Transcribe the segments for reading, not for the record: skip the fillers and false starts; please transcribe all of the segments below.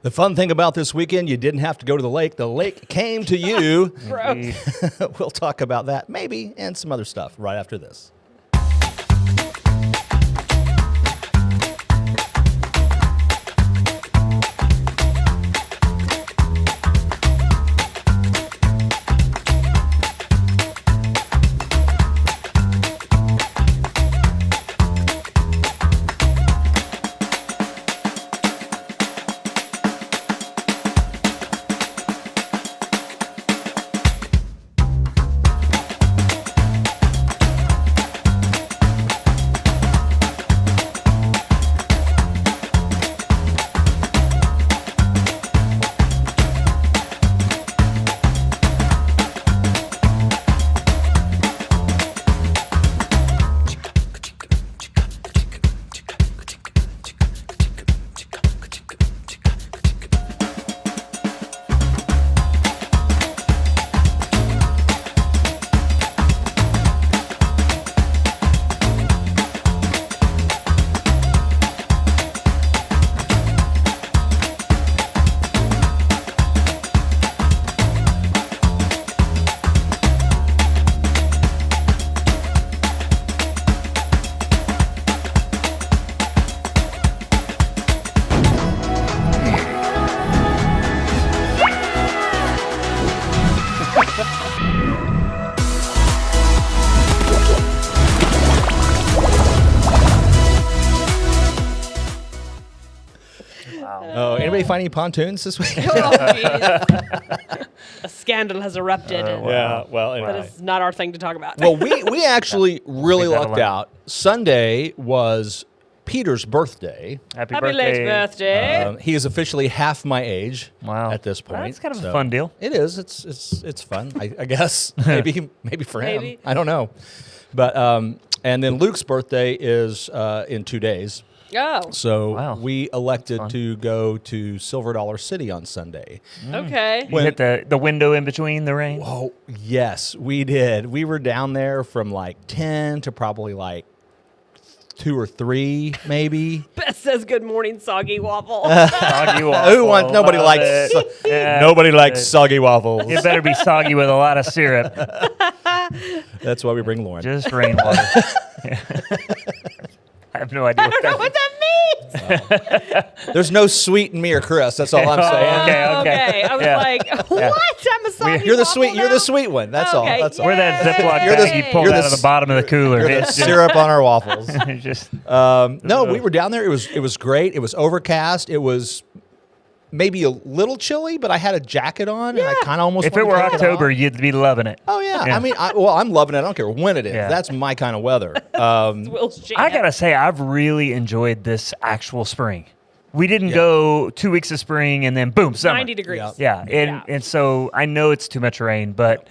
The fun thing about this weekend, you didn't have to go to the lake. The lake came to you. We'll talk about that maybe and some other stuff right after this. Oh, anybody find any pontoons this week? A scandal has erupted. Yeah, well, anyway. But it's not our thing to talk about. Well, we actually really lucked out. Sunday was Peter's birthday. Happy Happy late birthday. He is officially half my age at this point. That's kind of a fun deal. It is. It's fun, I guess. maybe for him. Maybe. I don't know. But and then Luke's birthday is in 2 days. Oh. So we elected to go to Silver Dollar City on Sunday. Okay. You hit the window in between the rain? Oh, yes, we did. We were down there from like 10 to probably like 2 or 3, maybe. Beth says good morning, soggy waffle. Soggy waffle. Who wants? Nobody likes. Nobody likes soggy waffles. It better be soggy with a lot of syrup. That's why we bring Lauren. Just rainwater. I have no idea. I don't know what that means. There's no sweet in me or Chris. That's all I'm saying. Okay. I was like, what? I'm a soggy You're the waffle sweet. now? You're the sweet one. That's all. That's all. We're that Ziploc You're the- bag you pulled you're out the- of the bottom of the cooler. You're the It's just- syrup on our waffles. just No, we were down there. It was great. It was overcast. It was maybe a little chilly, but I had a jacket on, and I kind of almost. if it wanted were to take October, off. you'd be loving it. Oh yeah. I mean, I'm loving it. I don't care when it is. Yeah. That's my kind of weather. Will's jam. I gotta say, I've really enjoyed this actual spring. We didn't go 2 weeks of spring and then boom, summer. 90 degrees. Yeah. Yeah, and so I know it's too much rain, but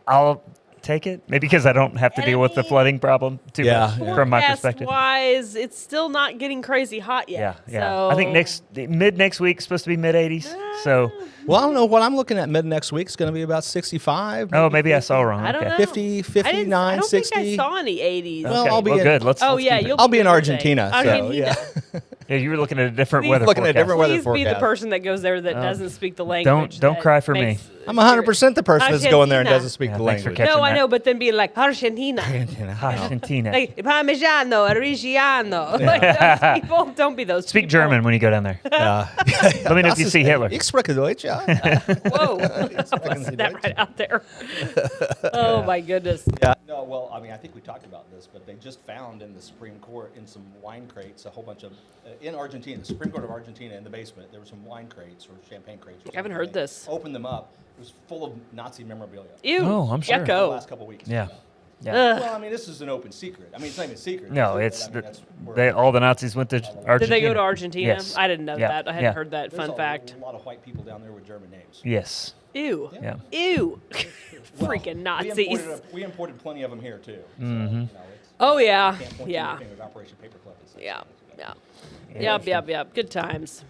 I'll take it. Maybe because I don't have to deal with the flooding problem too much from my perspective. Wise, it's still not getting crazy hot yet. Yeah. So I think mid next week is supposed to be mid 80s. So Well, I don't know what I'm looking at. Mid next week is going to be about 65. maybe I saw wrong. I don't Okay. know. 50, 59, I don't 60. think I saw any 80s. Well, Okay, I'll be well, in- good. Let's Oh, keep yeah, it. you'll be in your Argentina, thing. so, Argentina. yeah. Yeah, you were looking at a different Please weather looking at a forecast. different weather Please be the forecast. person that goes there that doesn't speak the language. Don't that cry for me. makes- I'm 100% the person that's going there and doesn't speak the thanks for language. catching No, I that. know, but then being like Argentina, Argentina. like Parmigiano, Reggiano, like those people. Don't be those. Speak people. German when you go down there. Let me know if you see Hitler. Ich spreche Deutsch, ja. Whoa, that right out there. Oh my goodness. Yeah. No, well, I mean, I think we talked about this, but they just found in the Supreme Court in some wine crates a whole bunch of in Argentina, the Supreme Court of Argentina, in the basement, there were some wine crates or champagne crates. Or I haven't something. heard They this. Opened them up. It was full of Nazi memorabilia. Ew. Oh, I'm sure. The Yucko. last couple of weeks. Yeah. Well, I mean, this is an open secret. I mean, it's not even a secret. No, but it's I mean, that's where- all the Nazis went to Argentina. Did they go to Argentina? Yes. I didn't know Yeah. that. I hadn't Yeah. heard that. There's Fun fact. A lot of white people down there with German names. Yes. Ew. Yeah. Ew. Well, Freaking Nazis. We imported plenty of them here too. So, Mm-hmm. Oh yeah. can't point to Yeah. anything with Operation Paperclip and such. Yeah. Yeah. Yep. Good times.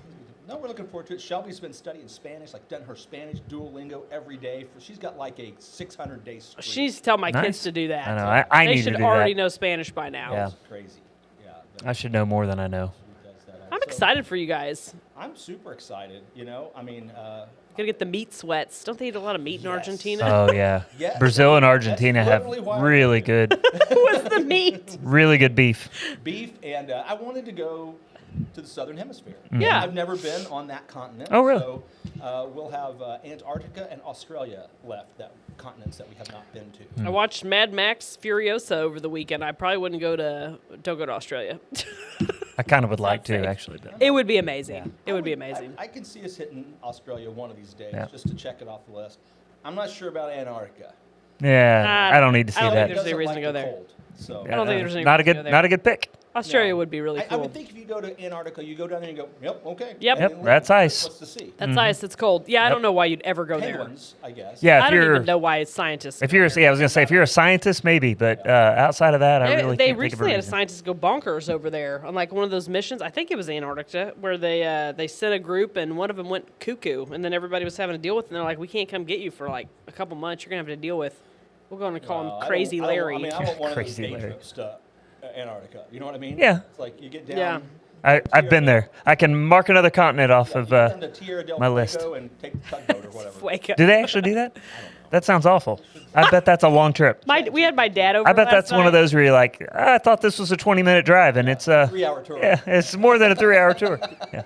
No, we're looking forward to it. Shelby's been studying Spanish, like done her Spanish Duolingo every day. She's got like a 600-day streak. She needs to tell my Nice. kids to do that. I know. I They need to should do already that. know Spanish by now. Yeah. Crazy. Yeah. I should know more than I know. I'm So, excited for you guys. I'm super excited. I mean, Gonna get the meat sweats. Don't they eat a lot of meat in Argentina? Oh yeah. Yes. Brazil and Argentina That's have literally why I'm really here. good, What's the meat? really good beef. beef, and I wanted to go to the southern hemisphere. Yeah. I've never been on that continent. Oh, really? So we'll have Antarctica and Australia left, that continents that we have not been to. I watched Mad Max Furiosa over the weekend. I probably wouldn't don't go to Australia. I kind of would like to safe. actually, but It would be amazing. It would be amazing. I can see us hitting Australia one of these days, Yeah. just to check it off the list. I'm not sure about Antarctica. yeah, I don't need to see I don't think that. there's any Doesn't reason to like go the there. cold, so. I don't think there's any not a reason to good, go there. not a good pick. Australia No. would be really I cool. would think if you go to Antarctica, you go down there and you go, yep, okay. Yep. And Yep, then that's ice. What's to see? That's nice. It's cold. Yeah, I don't know why you'd ever go Penguins, I guess. Yeah, there. I if don't you're even know why it's scientists. if you're I was gonna say if you're a scientist maybe, but outside of that, I really They can't think of a recently had a reason. scientist go bonkers over there on like one of those missions. I think it was Antarctica, where they sent a group and one of them went cuckoo, and then everybody was having to deal with it. And they're like, "We can't come get you for like a couple months. You're gonna have to deal with." We're going to call Well, him Crazy Larry. I want one of those Crazy day Larry. trips to Antarctica. You know what I mean? Yeah. It's like you get down. Yeah. I've been there. I can mark another continent off You of get down to Tierra del my Fuego list. and take the tugboat or whatever. Wake up. Do they actually do that? That sounds awful. I bet that's a long trip. We had my dad over. I bet last that's one of night. those where you're like, I thought this was a 20-minute drive, and it's 3-hour tour. yeah, it's more than a 3-hour tour. Yeah.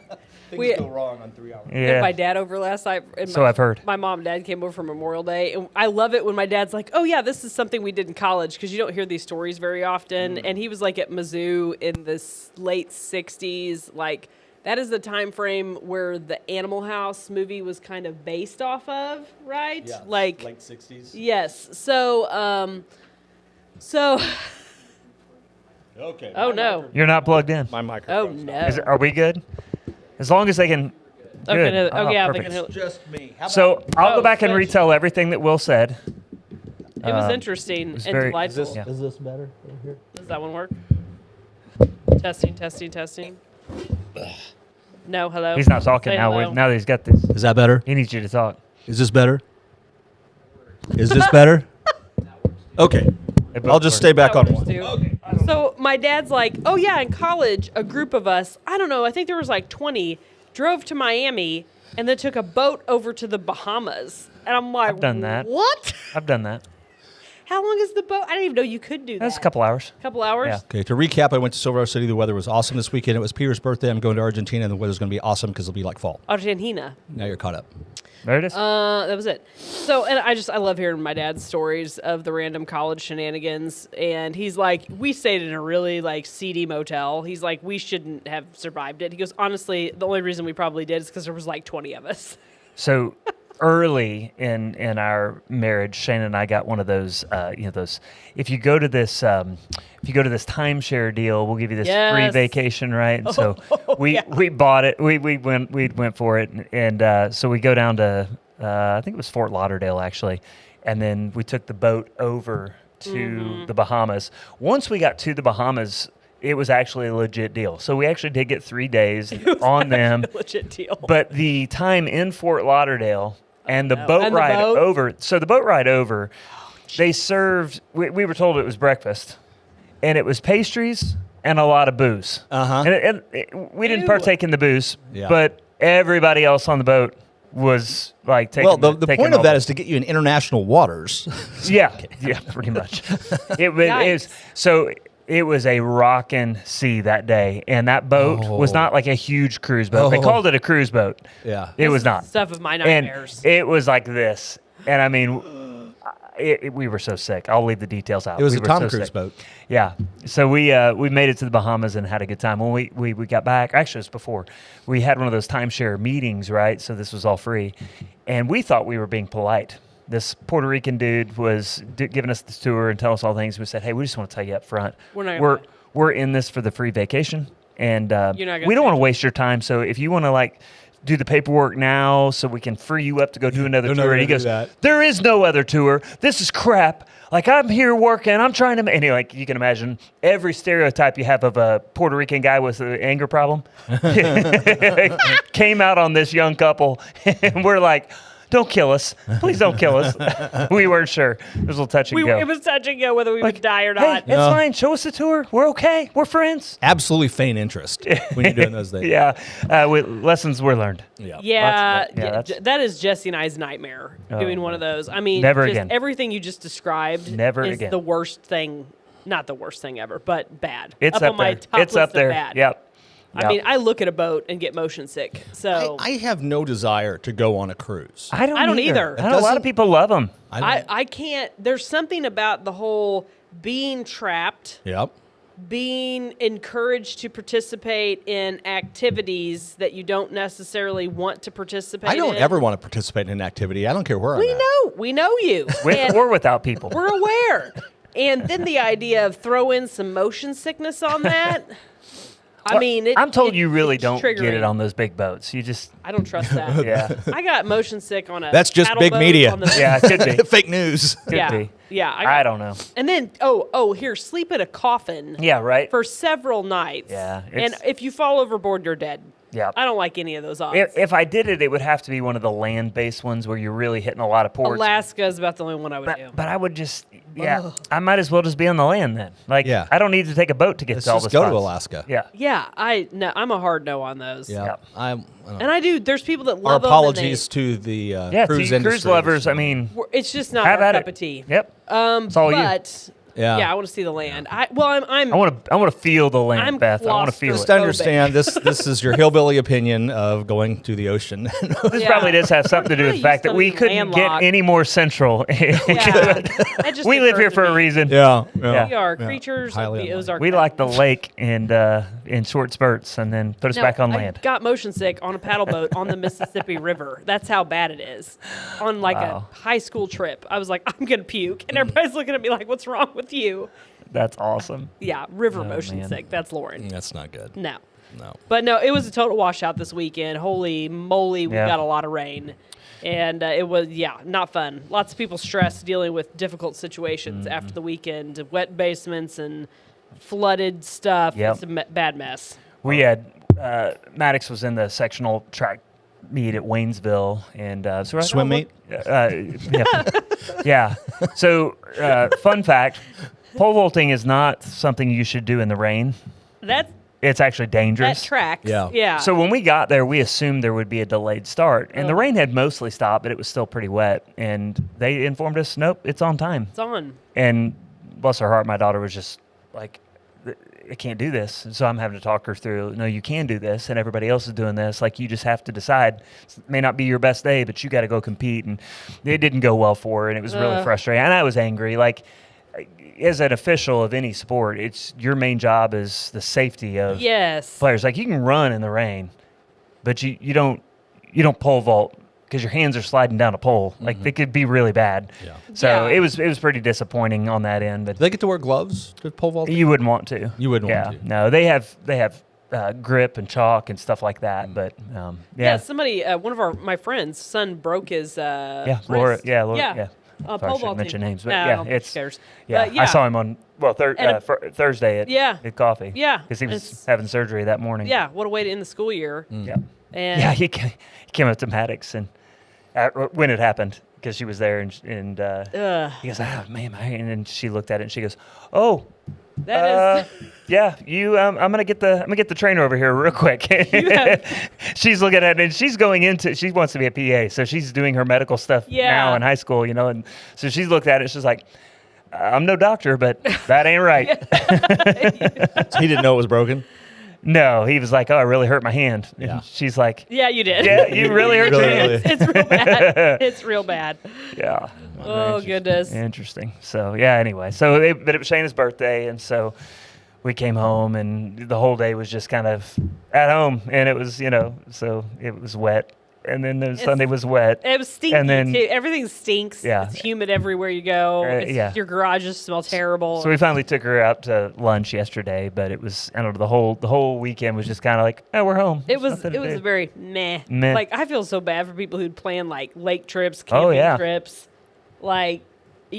Things We- go wrong on 3 hours. We had Yeah. my dad over last night. And So I've heard. My mom and dad came over for Memorial Day. And I love it when my dad's like, oh, yeah, this is something we did in college, because you don't hear these stories very often. And he was like at Mizzou in the late 60s. Like, that is the time frame where the Animal House movie was kind of based off of, right? Yeah. Like, late 60s. yes. So, Okay. oh, no. You're not plugged in. My microphone. Oh, no. Are we good? As long as they can. Okay, Good. no, yeah, they perfect. can It's just me. How So about, I'll Oh, go back and good. retell everything that Will said. It was interesting was and very- delightful. Yeah. Is this better right here? Does that one work? Testing, testing, testing. No, hello. He's not talking Say now. hello. Now that he's got this, Is that better? he needs you to talk. Is this better? Is this better? Okay. They both I'll just work. stay back That on works one. too. So my dad's like, oh yeah, in college, a group of us, I don't know, I think there was like 20, drove to Miami and then took a boat over to the Bahamas. And I'm like, I've done that. What? I've done that. How long is the boat? I didn't even know you could do that. That's a couple hours. Couple hours? Yeah. Okay, to recap, I went to Silver City. The weather was awesome this weekend. It was Peter's birthday. I'm going to Argentina, and the weather's going to be awesome because it'll be like fall. Argentina. Now you're caught up. There it is. That was it. So, and I love hearing my dad's stories of the random college shenanigans. And he's like, we stayed in a really like seedy motel. He's like, we shouldn't have survived it. He goes, honestly, the only reason we probably did is because there was like 20 of us. So early in our marriage, Shane and I got one of those, those. If you go to this timeshare deal, we'll give you this free Yes. vacation, right? And so we yeah. we bought it. We went for it, and so we go down to I think it was Fort Lauderdale actually, and then we took the boat over to the Bahamas. Once we got to the Bahamas, it was actually a legit deal. So we actually did get 3 days on them. Legit deal. But the time in Fort Lauderdale and the no. boat And the ride boat? over. So the boat ride over, they served. We were told it was breakfast, and it was pastries and a lot of booze. Uh-huh. And we didn't Ew. partake in the booze, Yeah. but everybody else on the boat was like taking. Well, the taking point of all that the- is to get you in international waters. yeah, pretty much. It was Yikes. so. It was a rockin' sea that day, and that boat was Oh. not like a huge cruise boat. They Oh. called it a cruise boat. Yeah. It was not. Stuff of my And nightmares. it was like this. And I mean, we were so sick. I'll leave the details out. It was We a were Tom so Cruise sick. boat. Yeah. So we made it to the Bahamas and had a good time. When we got back, actually it was before, we had one of those timeshare meetings, right? So this was all free. And we thought we were being polite. This Puerto Rican dude was giving us the tour and telling us all things. We said, hey, we just want to tell you up front. We're not gonna lie. We're in this for the free vacation. And You're not gonna we don't want to pay. waste your time. So if you want to like do the paperwork now so we can free you up to go do another They're not tour. And gonna he do goes, that. there is no other tour. This is crap. Like I'm here working. I'm trying to, and like you can imagine every stereotype you have of a Puerto Rican guy with an anger problem came out on this young couple. And we're like, Don't kill us. Please don't kill us. We weren't sure. It was a little touch and go. It was touch and go whether we would die or Hey, not. it's fine. Show us the tour. We're okay. We're friends. Absolutely feign interest when you're doing those things. Yeah. Lessons were learned. Yeah. Yeah, that's- that is Jesse and I's nightmare, doing one of those. I mean, Never just again. everything you just described Never is again. the worst thing. Not the worst thing ever, but bad. It's up up on my there. top It's list up there. of bad. Yep. I mean, I look at a boat and get motion sick. So I have no desire to go on a cruise. I don't either. I know a lot of people love them. I can't. There's something about the whole being trapped, Yep. being encouraged to participate in activities that you don't necessarily want to participate in. I don't ever want to participate in an activity. I don't care where I'm at. We know you. With And or without people. we're aware. And then the idea of throw in some motion sickness on that. I mean, I'm told you really it's don't get triggering. it on those big boats. You just, I don't trust that. yeah. I got motion sick on a That's just paddle big boat media. on the- Yeah, it could be. Fake news. Could yeah, be. yeah. I don't know. And then here, sleep in a coffin. Yeah, right? For several nights. Yeah, And it's- if you fall overboard, you're dead. Yeah. I don't like any of those odds. If I did it, it would have to be one of the land-based ones where you're really hitting a lot of ports. Alaska is about the only one I would do. But I would just, I might as well just be on the land then. Like, Yeah. I don't need to take a boat to get Let's to all just the go to spots. Alaska. Yeah. Yeah, I'm a hard no on those. Yeah. Yep. I don't And I do. There's people that Our love apologies to the Yeah, cruise to you industry. cruise lovers, I mean, It's just not have our at cup it. of tea. Yep. It's all you. But Yeah. I want to see the land. I'm I want to feel the land, I'm Beth. I want to feel Just it. understand this is your hillbilly opinion of going to the ocean. This probably does have something to do with the fact that we couldn't get any more central. Yeah. That just We live here occurred for to a me. reason. yeah. We are creatures of Highly the Ozark. We like the Mountains. lake and in short spurts, and then put us No, back on I land. got motion sick on a paddle boat on the Mississippi River. That's how bad it is. On like Wow. a high school trip, I was like, I'm gonna puke, and everybody's looking at me like, "What's wrong with you?" That's awesome. Yeah, river motion man. sick. That's Lauren. That's not good. No, No. but no, it was a total washout this weekend. Holy moly, we Yeah. got a lot of rain. And it was, not fun. Lots of people stressed dealing with difficult situations Mm-hmm. after the weekend. Wet basements and flooded stuff. Yep. It's a bad mess. We had Maddox was in the sectional track meet at Waynesville, and so we're like, Swim oh, meet? look, yeah. So fun fact: pole vaulting is not something you should do in the rain. It's actually dangerous. That tracks. Yeah. Yeah. So when we got there, we assumed there would be a delayed start, and the rain had mostly stopped, but it was still pretty wet. And they informed us, nope, it's on time. it's on. And bless her heart, my daughter was just like, I can't do this. And so I'm having to talk her through, no, you can do this, and everybody else is doing this. Like, you just have to decide. It may not be your best day, but you got to go compete. And it didn't go well for her, and it was really frustrating. And I was angry. Like, as an official of any sport, it's your main job is the safety of Yes. players. Like, you can run in the rain, but you don't pole vault because your hands are sliding down a pole. Like, they could be really bad. Yeah. So Yeah. it was pretty disappointing on that end. But Do they get to wear gloves to pole vault? you wouldn't want to. You wouldn't want to. No, they have grip and chalk and stuff like that. But Yeah. Somebody, one of my friend's son broke his Laura. wrist. Yeah, Laura. Yeah. Yeah. Pole Sorry, I shouldn't vaulting. mention names, but No, yeah, who it's cares? yeah. But I saw him on Thursday at Yeah. coffee. Yeah. because he was It's- having surgery that morning. Yeah. What a way to end the school year. Yeah. And Yeah, he came up to Maddox and when it happened because she was there and he goes, man, and then she looked at it and she goes, oh, that is. yeah, you. I'm gonna get the trainer over here real quick. She's looking at it and she's going into. She wants to be a PA, so she's doing her medical stuff now in high school, and so she's looked at it. She's like, I'm no doctor, but that ain't right. He didn't know it was broken. No, he was like, oh, I really hurt my hand. And Yeah. she's like, Yeah, you did. yeah, you really hurt your hand. It's real bad. It's real bad. Yeah. Oh, goodness. Interesting. So yeah. Anyway, but it was Shayna's birthday, and so we came home, and the whole day was just kind of at home, and it was so it was wet, and then Sunday was wet. It was stinky, And then- too. Everything stinks. Yeah. It's humid everywhere you go. Yeah. Your garages smell terrible. So we finally took her out to lunch yesterday, but it was I don't know the whole weekend was just kind of like, oh, we're home. It was Nothing to do. very meh. Meh. Like, I feel so bad for people who'd plan like lake trips, camping Oh, yeah. trips. Like,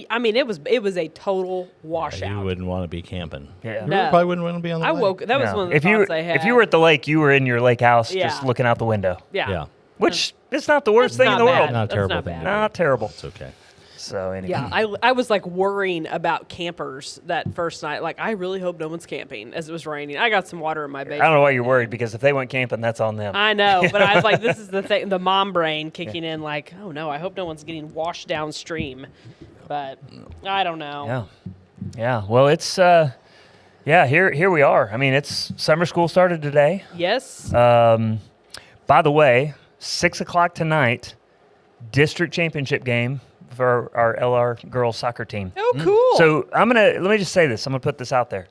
I mean, it was a total washout. You wouldn't want to be camping. Yeah. You No. probably wouldn't want to be on the I lake. woke. That was No. one of the if you thoughts I had. if you were at the lake, you were in your lake house Yeah. just looking out the window. yeah. Yeah. which is not the worst That's thing in the not world. bad. Not a That's terrible not thing. bad. Not terrible. It's okay. So anyway. Yeah, I was like worrying about campers that first night. Like, I really hope no one's camping as it was raining. I got some water in my I basement. don't know why you're worried, because if they went camping, that's on them. I know, but I was like, this is the thing, the mom brain kicking in. Like, oh no, I hope no one's getting washed downstream. But I don't know. Yeah. Well, it's here we are. I mean, it's summer school started today. Yes. By the way, 6:00 tonight, district championship game for our LR girls soccer team. Oh, cool. So let me just say this. I'm gonna put this out there.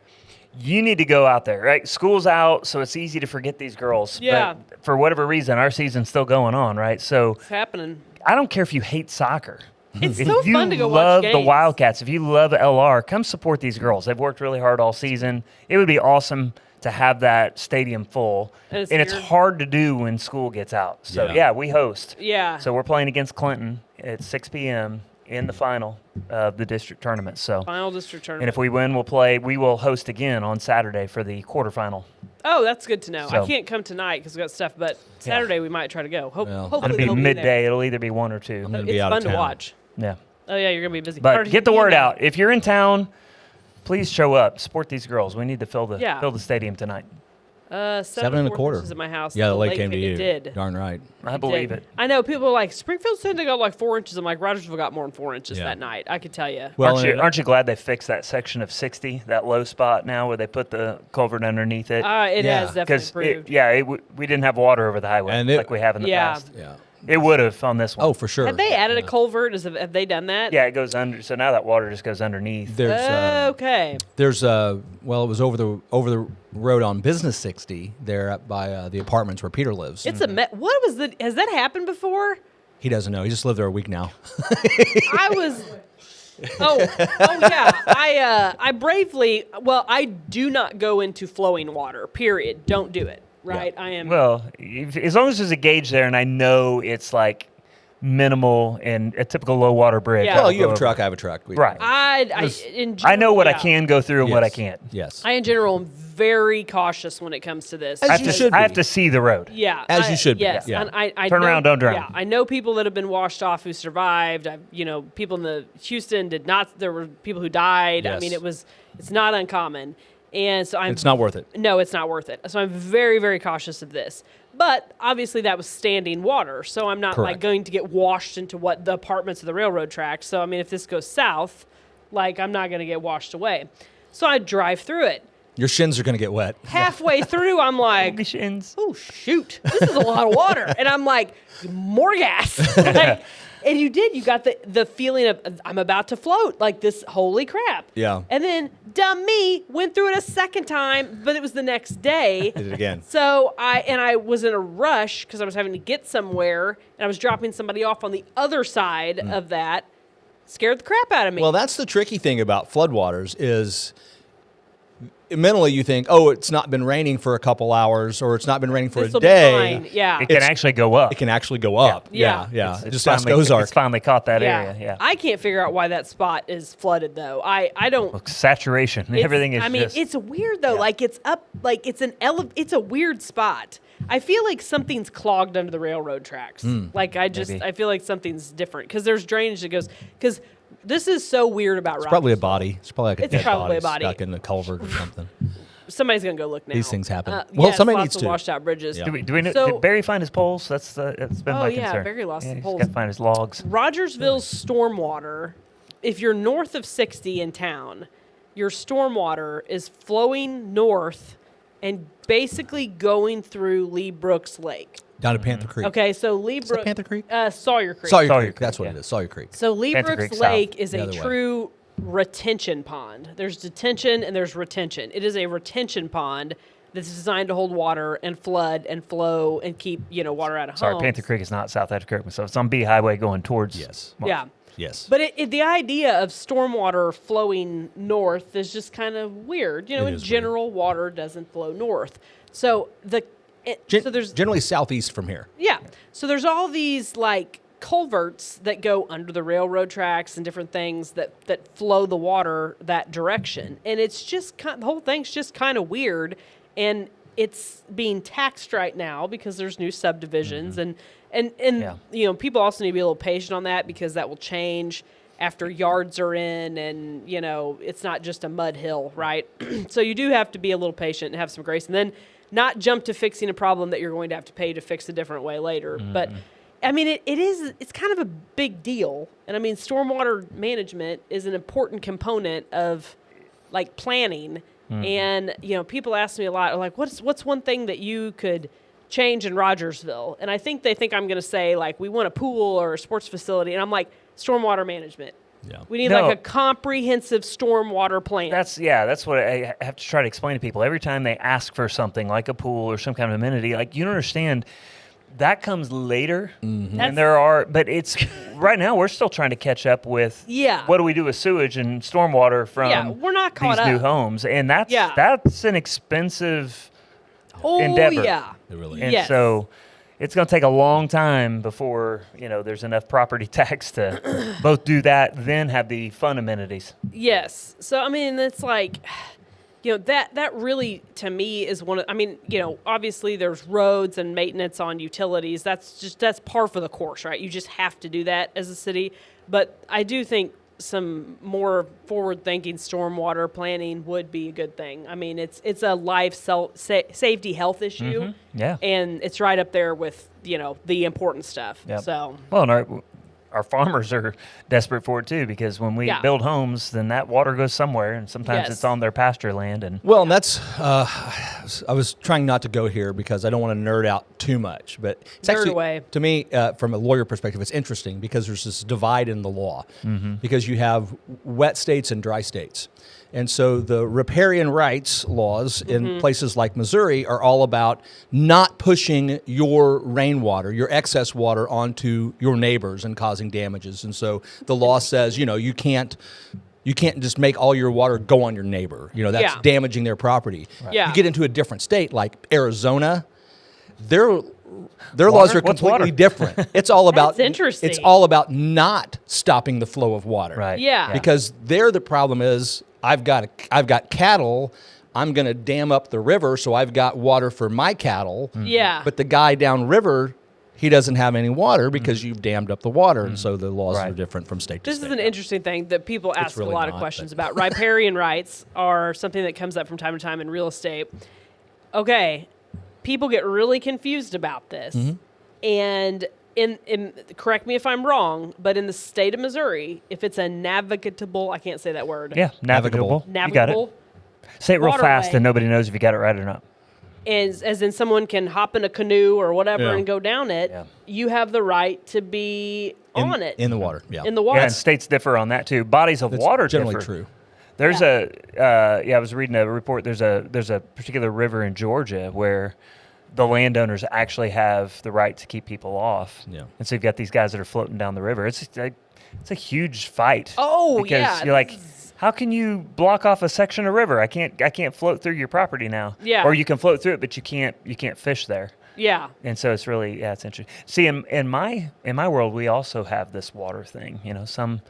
You need to go out there, right? School's out, so it's easy to forget these girls. Yeah. But for whatever reason, our season's still going on, right? So It's happening. I don't care if you hate soccer. It's If so you fun to go love watch the games. Wildcats, if you love LR, come support these girls. They've worked really hard all season. It would be awesome to have that stadium full. And It's weird. hard to do when school gets out. So, Yeah. we host. Yeah. So we're playing against Clinton at 6 p.m. in the final of the district tournament. So, Final district tournament. and if we win, we will host again on Saturday for the quarterfinal. Oh, that's good to know. I So- can't come tonight because we've got stuff, but Saturday we might try to go. Well, Hopefully It'll be they'll midday. there. It'll either be one or two. I'm gonna It's be out fun of to town. watch. Yeah. Oh yeah, you're gonna be busy. But get the word Argentina. out. If you're in town, please show up. Support these girls. We need to fill the stadium tonight. 7.25 inches at my house. Yeah, the lake came to It you. did. Darn right. I believe did. it. I know people are like Springfield said they got like 4 inches. I'm like Rogersville got more than 4 inches Yeah. that night. I could tell you. Well, Aren't you glad they fixed that section of 60, that low spot now where they put the culvert underneath it? It Yeah. has definitely improved. We didn't have water over the highway And like we have in the Yeah. past. yeah. It would have on this one. Oh, for sure. Have they added a culvert? Have they done that? Yeah, it goes under. So now that water just goes underneath. Okay. There's it was over the road on Business 60 there up by the apartments where Peter lives. It's what was the? Has that happened before? He doesn't know. He just lived there a week now. I was. Oh yeah. I bravely. Well, I do not go into flowing water. Period. Don't do it. Right. I am. Well, as long as there's a gauge there, and I know it's like minimal and a typical low water bridge. Yeah. I'll Well, you go have a over. truck. I have a truck. Right. In I know general, what I yeah. can go through and what I Yes. can't. Yes. I in general am very cautious when it comes to this. As you should I be. have to see the road. Yeah, As you should be, Yes, yeah. and I Turn know, around, don't drown. Yeah, I know people that have been washed off who survived. People in the Houston did not. There were people who died. I Yes. mean, it's not uncommon, and so It's not worth it. No, it's not worth it. So I'm very, very cautious of this. But obviously that was standing water, so I'm not like Correct. going to get washed into what the apartments of the railroad tracks. So I mean, if this goes south, like I'm not going to get washed away. So I drive through it. Your shins are going to get wet. Halfway through, I'm like, Holy shins. oh shoot, this is a lot of water, and I'm like, more gas. Like, and you got the feeling of I'm about to float, like this. Holy crap! Yeah. And then dumb me went through it a second time, but it was the next day. Did it again. So I was in a rush because I was having to get somewhere, and I was dropping somebody off on the other side of that. Scared the crap out of me. Well, that's the tricky thing about floodwaters is mentally you think, oh, it's not been raining for a couple hours or it's not been raining for This'll a be day. fine. Yeah. It can actually go up. It can actually go up. Yeah. Yeah. It's Just ask finally, Ozark. It's finally caught that area. Yeah. I can't figure out why that spot is flooded though. I don't. Look, saturation. It's- Everything is I mean, just. it's weird though. Like it's up. Like it's it's a weird spot. I feel like something's clogged under the railroad tracks. Like maybe. I feel like something's different because there's drainage that goes. Because this is so weird about. It's probably a body. It's probably like a It's dead probably a body. stuck in the culvert or something. Somebody's gonna go look now. These things happen. Well, Well, somebody lots needs of to. washed out bridges. Yeah. do we know? So- Did Barry find his poles? That's been my yeah, concern. Barry lost his He's poles. got to find his logs. Rogersville's stormwater, if you're north of 60 in town, your stormwater is flowing north and basically going through Lee Brooks Lake. Down to Panther Creek. Okay, so Lee Is that Brooks. Panther Creek? Sawyer Creek. Sawyer, Sawyer Creek. Creek, That's what yeah. it is. Sawyer Creek. So Lee Panther Brooks Creek south. Lake is The a other way. true retention pond. There's detention and there's retention. It is a retention pond that's designed to hold water and flood and flow and keep water out of Sorry, homes. Panther Creek is not South Edge Creek, so it's on B Highway going towards. Yes. Yeah. Yes. But the idea of stormwater flowing north is just kind of weird. It In is weird. general, water doesn't flow north. So so there's generally southeast from here. so there's all these like culverts that go under the railroad tracks and different things that flow the water that direction, and it's just the whole thing's just kind of weird, and it's being taxed right now because there's new subdivisions And Yeah. you know, people also need to be a little patient on that because that will change after yards are in, and you know, it's not just a mud hill, right? So you do have to be a little patient and have some grace, and then not jump to fixing a problem that you're going to have to pay to fix a different way later. But I mean, it's kind of a big deal. And I mean, stormwater management is an important component of like planning. And, you know, people ask me a lot, like, what's one thing that you could change in Rogersville? And I think they think I'm going to say, like, we want a pool or a sports facility. And I'm like, stormwater management. Yeah. We need No. like a comprehensive stormwater plan. That's what I have to try to explain to people every time they ask for something like a pool or some kind of amenity. Like, you don't understand. That comes later, and but it's right now we're still trying to catch up with. Yeah. What do we do with sewage and stormwater from we're not caught these new up. homes, and that's an expensive endeavor. Yeah. It really And Yes. so it's going to take a long time before, you know, there's enough property tax to both do that, then have the fun amenities. Yes. So I mean, it's like, you know, that really to me is one of. I mean, you know, obviously there's roads and maintenance on utilities. That's par for the course, right? You just have to do that as a city. But I do think some more forward-thinking stormwater planning would be a good thing. I mean, it's a life safety health issue, Yeah. and it's right up there with, you know, the important stuff. Yep. So Well, and our farmers are desperate for it too, because when we Yeah. build homes, then that water goes somewhere, and sometimes Yes. it's on their pasture land. And Well, and that's, I was trying not to go here because I don't want to nerd out too much, but it's Nerd actually, away. to me, from a lawyer perspective, it's interesting because there's this divide in the law because you have wet states and dry states. And so the riparian rights laws in places like Missouri are all about not pushing your rainwater, your excess water onto your neighbors and causing damages. And so the law says, you know, you can't just make all your water go on your neighbor. You know, that's Yeah. damaging their property. Yeah. You get into a different state like Arizona, their laws are What's completely water? different. It's all about interesting. It's all about not stopping the flow of water. Right. Yeah. Because there the problem is I've got cattle, I'm going to dam up the river so I've got water for my cattle. yeah. But the guy downriver, he doesn't have any water because you've dammed up the water, and so the laws are Right. different from state to This state. is an interesting thing that people ask really a lot of not, questions but- about. Riparian rights are something that comes up from time to time in real estate. Okay, people get really confused about this. And in correct me if I'm wrong, but in the state of Missouri, if it's a navigable, I can't say that word. yeah, navigable. You got Navigable. it. Say it real fast, waterway. and nobody knows if you got it right or not. As in someone can hop in a canoe or whatever Yeah. and go down it, Yeah. you have the right to be on it. in the water. Yeah. In the water. Yeah, and states differ on that too. Bodies of That's water generally differ. true. There's Yeah. I was reading a report. There's a particular river in Georgia where the landowners actually have the right to keep people off. Yeah. And so you've got these guys that are floating down the river. It's a huge fight. Oh, because yeah, you're like, this is- how can you block off a section of river? I can't float through your property now. Yeah. Or you can float through it, but you can't fish there. Yeah. And so it's really, it's interesting. See, in my world, we also have this water thing. You know, some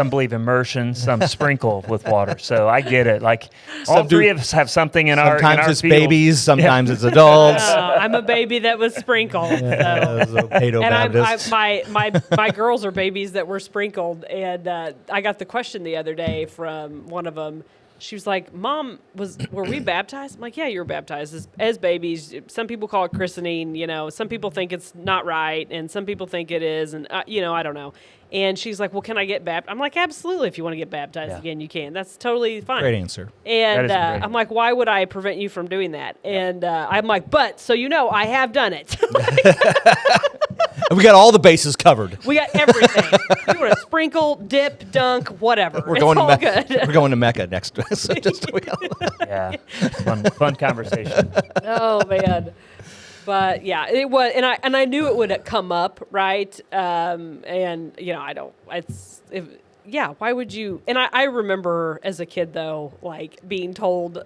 believe immersion, some sprinkle with water. So I get it. Like all Some do- three of us have something in our Sometimes it's field. babies, sometimes it's adults. I'm a baby that was sprinkled. So. Potato And Baptist. my girls are babies that were sprinkled, and I got the question the other day from one of them. She was like, "Mom, were we baptized?" I'm like, "Yeah, you were baptized as babies. Some people call it christening. You know, some people think it's not right, and some people think it is, and you know, I don't know." And she's like, "Well, can I get baptized?" I'm like, "Absolutely. If you want to get baptized Yeah. again, you can. That's totally fine." Great answer. And That is a great I'm like, why would I prevent you from doing that? And I'm like, but so you know, I have done it. And we got all the bases covered. We got everything. You want to sprinkle, dip, dunk, whatever. We're it's going all to good. We're going to Mecca next. So just Yeah, fun conversation. Oh man. But yeah, it was, and I knew it would come up, right? And you know, yeah. Why would you? And I remember as a kid though, like being told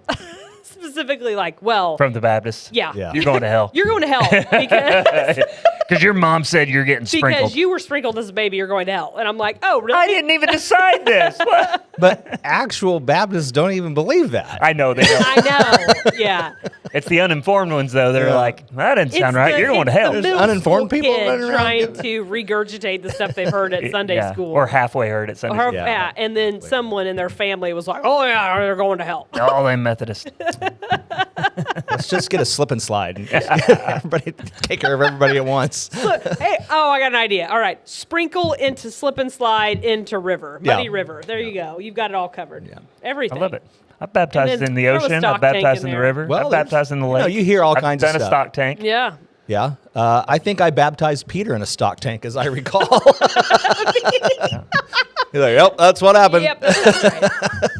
specifically, like, well, From the Baptist. yeah, Yeah. You're going to hell. you're going to hell because Because your mom said you're getting sprinkled. Because you were sprinkled as a baby, you're going to hell. And I'm like, oh, really? I didn't even decide this. What? But actual Baptists don't even believe that. I know they don't. I know. Yeah. It's the uninformed ones, though. They're Yeah. like, that didn't sound It's right. the- You're going to it's the hell. There's middle uninformed school people kid running around. trying to regurgitate the stuff they've heard at Sunday Yeah. school. Or halfway heard at Sunday Or- school. Yeah. and then someone in their family was like, oh, yeah, they're going to hell. All them Methodists. Let's just get a slip and slide. And everybody take care of everybody at once. Look, hey, I got an idea. All right, sprinkle into slip and slide into river, muddy Yeah. river. There you go. You've got it all covered. Yeah. Everything. I love it. I've baptized And then in the throw a ocean. stock I've baptized tank in in the there. river. Well, I've baptized in the you know, lake. you hear all I've kinds of done a stuff. stock tank. Yeah. Yeah. I think I baptized Peter in a stock tank, as I recall. He's like, yep, that's what happened. Yep. That's right.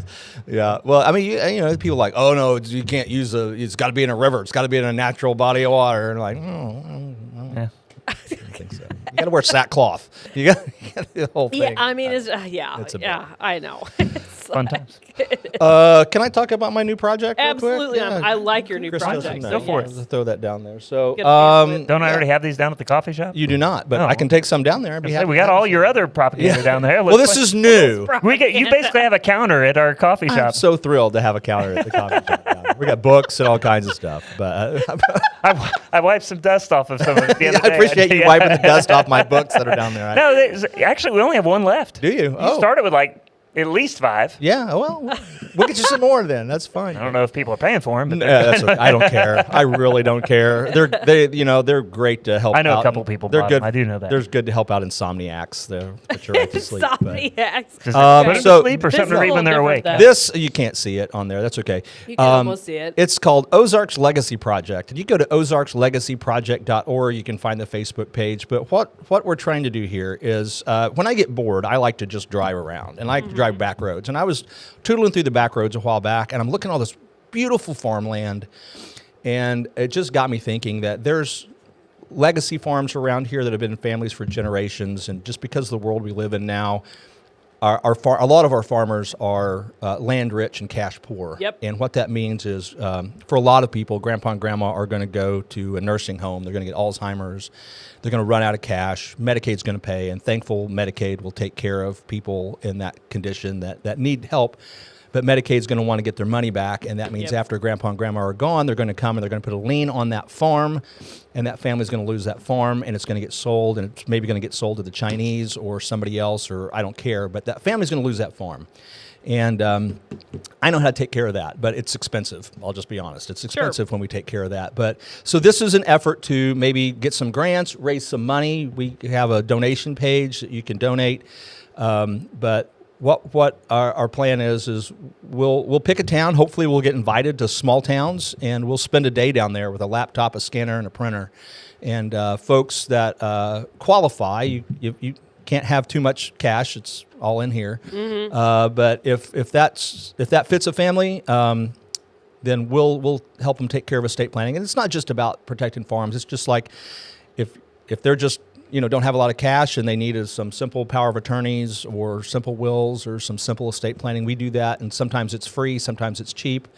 Yeah. Well, I mean, you know, people are like, oh, no, you can't use it's got to be in a river. It's got to be in a natural body of water. And like, Yeah. I don't think so. You got to wear sackcloth. You got the whole thing. Yeah, I mean, it's, yeah, It's a yeah, I know. It's Fun like- times. Can I talk about my new project real quick? Absolutely. Yeah. I like your new Chris project. doesn't know. Go for it. I'll throw that down there. So, Get a feel of it. Don't I already have these down at the coffee shop? you do not, but Oh. I can take some down there. I'd be Say, happy we to got have all some. your other propaganda down there. Well, Looks this like- is new. You basically have a counter at our coffee I'm shop. so thrilled to have a counter at the coffee shop. Now. We got books and all kinds of stuff. But I wiped some dust off of some of it the other I day. appreciate you wiping the dust off my books that are down there. No, actually, we only have one left. Do you? You Oh. started with like at least 5. Yeah. Well, we'll get you some more then. That's fine. I don't know if people are paying for them, but Yeah, that's okay. I don't care. I really don't care. They're great to help. I know a out. couple people They're bought good. them. I do know that. They're good to help out insomniacs. They're put you right to sleep. but- Insomniacs. just Um, put them so- to sleep or This something is to a read when little they're different, awake. though. This you can't see it on there. That's okay. You can almost see it. It's called Ozarks Legacy Project, and you go to ozarkslegacyproject.org. You can find the Facebook page. But what we're trying to do here is, when I get bored, I like to just drive around, and I like to drive back roads. And I was tootling through the back roads a while back, and I'm looking at all this beautiful farmland, and it just got me thinking that there's legacy farms around here that have been in families for generations, and just because of the world we live in now, a lot of our farmers are land rich and cash poor. Yep. And what that means is, for a lot of people, grandpa and grandma are going to go to a nursing home. They're going to get Alzheimer's. They're going to run out of cash. Medicaid's going to pay, and thankful Medicaid will take care of people in that condition that need help. But Medicaid's going to want to get their money back, and that means Yep. after grandpa and grandma are gone, they're going to come and they're going to put a lien on that farm, and that family's going to lose that farm, and it's going to get sold, and it's maybe going to get sold to the Chinese or somebody else, or I don't care, but that family's going to lose that farm. And I know how to take care of that, but it's expensive. I'll just be honest. It's expensive when we take care of that. But so this is an effort to maybe get some grants, raise some money. We have a donation page that you can donate. But what our plan is we'll pick a town. Hopefully we'll get invited to small towns, and we'll spend a day down there with a laptop, a scanner, and a printer. And folks that qualify, you can't have too much cash. It's all in here. Mm-hmm. But if that fits a family, then we'll help them take care of estate planning. And it's not just about protecting farms. It's just like if they're just don't have a lot of cash and they need some simple power of attorneys or simple wills or some simple estate planning, we do that. And sometimes it's free, sometimes it's cheap,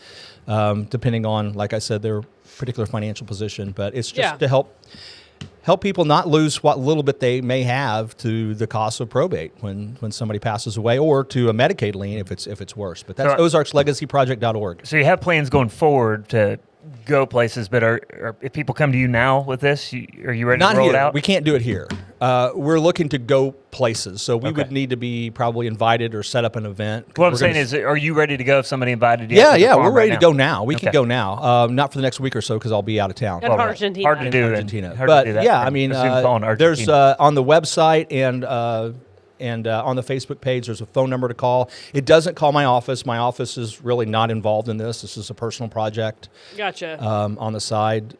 depending on, like I said, their particular financial position. But it's just to help people not lose what little bit they may have to the cost of probate when somebody passes away, or to a Medicaid lien if it's worse. But that's ozarkslegacyproject.org. So you have plans going forward to go places, but are if people come to you now with this, are you ready Not to roll here. it out? We can't do it here. We're looking to go places, so we Okay. would need to be probably invited or set up an event. What I'm We're saying gonna is, are you ready to go if somebody invited you? Yeah, to the yeah, farm we're ready right to go now. We can Okay. go now. Not for the next week or so because I'll be out of town. And Argentina. Hard to do in Argentina. hard But to do that. yeah, I mean, Assume calling there's Argentina. on the website and on the Facebook page, there's a phone number to call. It doesn't call my office. My office is really not involved in this. This is a personal project Gotcha. on the side.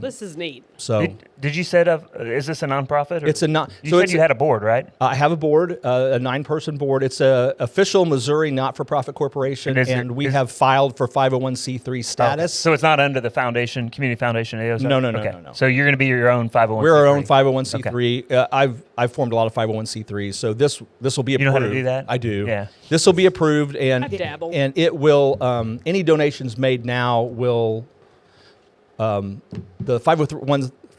This is neat. So Did you set up? Is this a nonprofit? Or? it's a non. You so said it's you had a board, right? I have a board, a 9-person board. It's a official Missouri not-for-profit corporation, And is and it- we is- have filed for 501c3 status. So it's not under the foundation, community foundation. AOS? No, no. So you're going to be your own 501c3. We're our own 501c3. I've formed a lot of 501c3s, so this will be approved. You know how to do that? I do. Yeah. This will be approved, and I've dabbled. and it will. Any donations made now will. The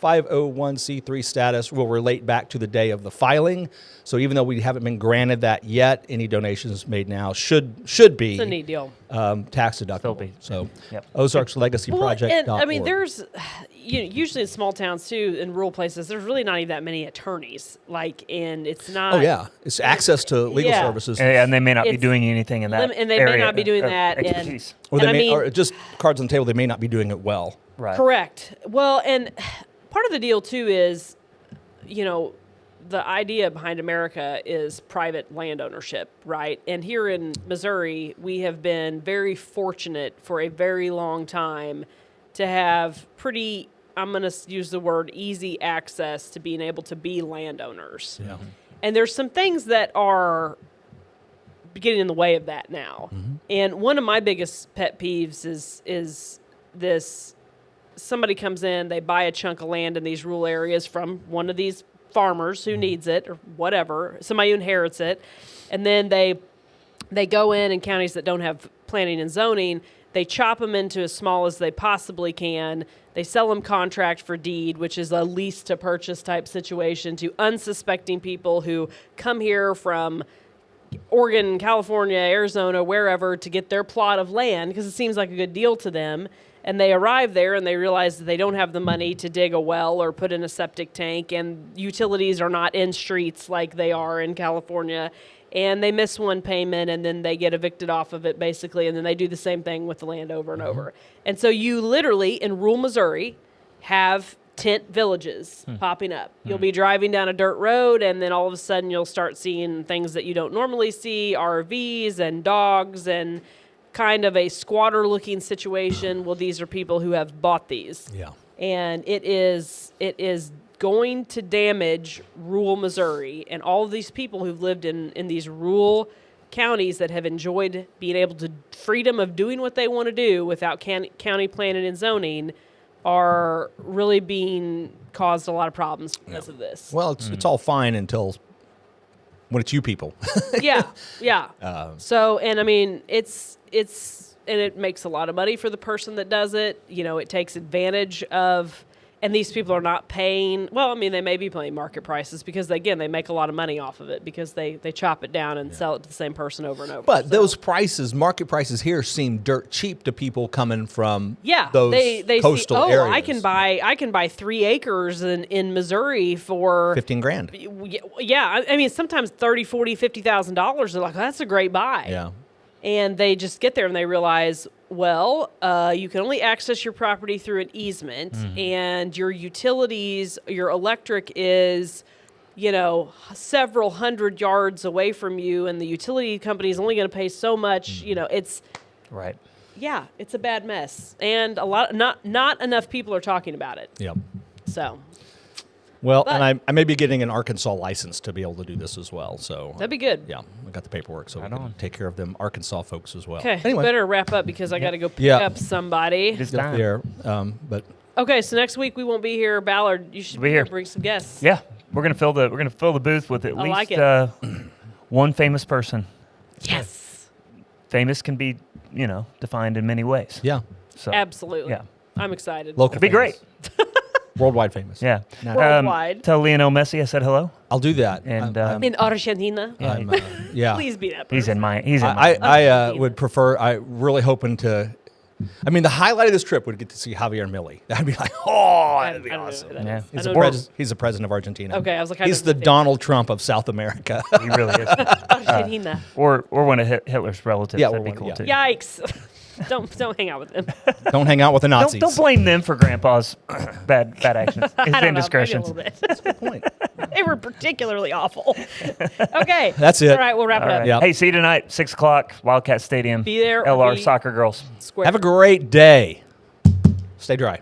501c3 status will relate back to the day of the filing. So even though we haven't been granted that yet, any donations made now should be It's a neat deal. tax deductible. be. So Yep. Ozarks Legacy Project. and I mean, there's usually in small towns too, in rural places, there's really not even that many attorneys. And it's not. Oh yeah, it's access to legal Yeah. services, And they may not be It's doing anything in that and they may area not be doing of that. expertise. or and they I may, mean, or just cards on the table. They may not be doing it well. Right. correct. Well, and part of the deal too is, the idea behind America is private land ownership, right? And here in Missouri, we have been very fortunate for a very long time to have pretty, I'm going to use the word, easy access to being able to be landowners. Yeah. And there's some things that are getting in the way of that now. And one of my biggest pet peeves is this: somebody comes in, they buy a chunk of land in these rural areas from one of these farmers who needs it or whatever, somebody who inherits it, and then they go in counties that don't have planning and zoning, they chop them into as small as they possibly can. They sell them contract for deed, which is a lease to purchase type situation, to unsuspecting people who come here from Oregon, California, Arizona, wherever, to get their plot of land because it seems like a good deal to them. And they arrive there and they realize that they don't have the money to dig a well or put in a septic tank, and utilities are not in streets like they are in California. And they miss one payment and then they get evicted off of it basically, and then they do the same thing with the land over and over. And so you literally, in rural Missouri, have tent villages popping up. You'll be driving down a dirt road and then all of a sudden you'll start seeing things that you don't normally see, RVs and dogs and kind of a squatter looking situation. Well, these are people who have bought these. Yeah. And it is going to damage rural Missouri and all of these people who've lived in these rural counties that have enjoyed being able to freedom of doing what they want to do without county planning and zoning are really being caused a lot of problems because of this. Well, it's all fine until when it's you people. Yeah. So, and I mean, it's and it makes a lot of money for the person that does it. It takes advantage of, and these people are not paying, well, I mean, they may be paying market prices because, again, they make a lot of money off of it because they chop it down and sell it to the same person over and over. But those prices, market prices here, seem dirt cheap to people coming from those they coastal see, areas. I can buy 3 acres in Missouri for $15,000. Yeah, I mean, sometimes $30,000, $40,000, $50,000. They're like, oh, that's a great buy. Yeah. And they just get there and they realize, well, you can only access your property through an easement, and your utilities, your electric is, several hundred yards away from you, and the utility company is only going to pay so much. It's Right. yeah, it's a bad mess, and not enough people are talking about it. Yeah. So Well, But- and I may be getting an Arkansas license to be able to do this as well. So that'd be good. yeah, I got the paperwork, so Right we can on. take care of them Arkansas folks as well. Okay, Anyway, better wrap up because I got to go pick Yeah. up somebody. It is get up time. there. But Okay, so next week we won't be here. Ballard, you should Be here. bring some guests. Yeah, we're gonna fill the booth with at I like least it. one famous person. Yes, Famous can be, defined in many ways. yeah, So absolutely. yeah, I'm excited. local. it'd be great. famous. Worldwide famous. Yeah. Worldwide. Tell Lionel Messi I said hello. I'll do that. And, In Argentina, I'm, yeah. please be that person. He's in my. I would prefer. I really hoping to. I mean, the highlight of this trip would get to see Javier Milei. That'd be like, oh, that'd be I don't know awesome. who that Yeah. is. He's, I the know he's the president of Argentina. Okay, I was like, I he's know the who- Donald Trump of South America. He really is. Argentina. or one of Hitler's relatives. Yeah, That'd or be one- cool yeah. too. Yikes! don't hang out with them. Don't hang out with the Nazis. Don't blame them for Grandpa's bad actions, his I don't know, maybe a indiscretions. little bit. Good point. They were particularly awful. Okay, That's it. All right, we'll wrap All it right. up. Yep. Hey, see you tonight, 6 o'clock, Wildcat Stadium. Be there or LR be- Soccer Girls. Square. Have a great day. Stay dry.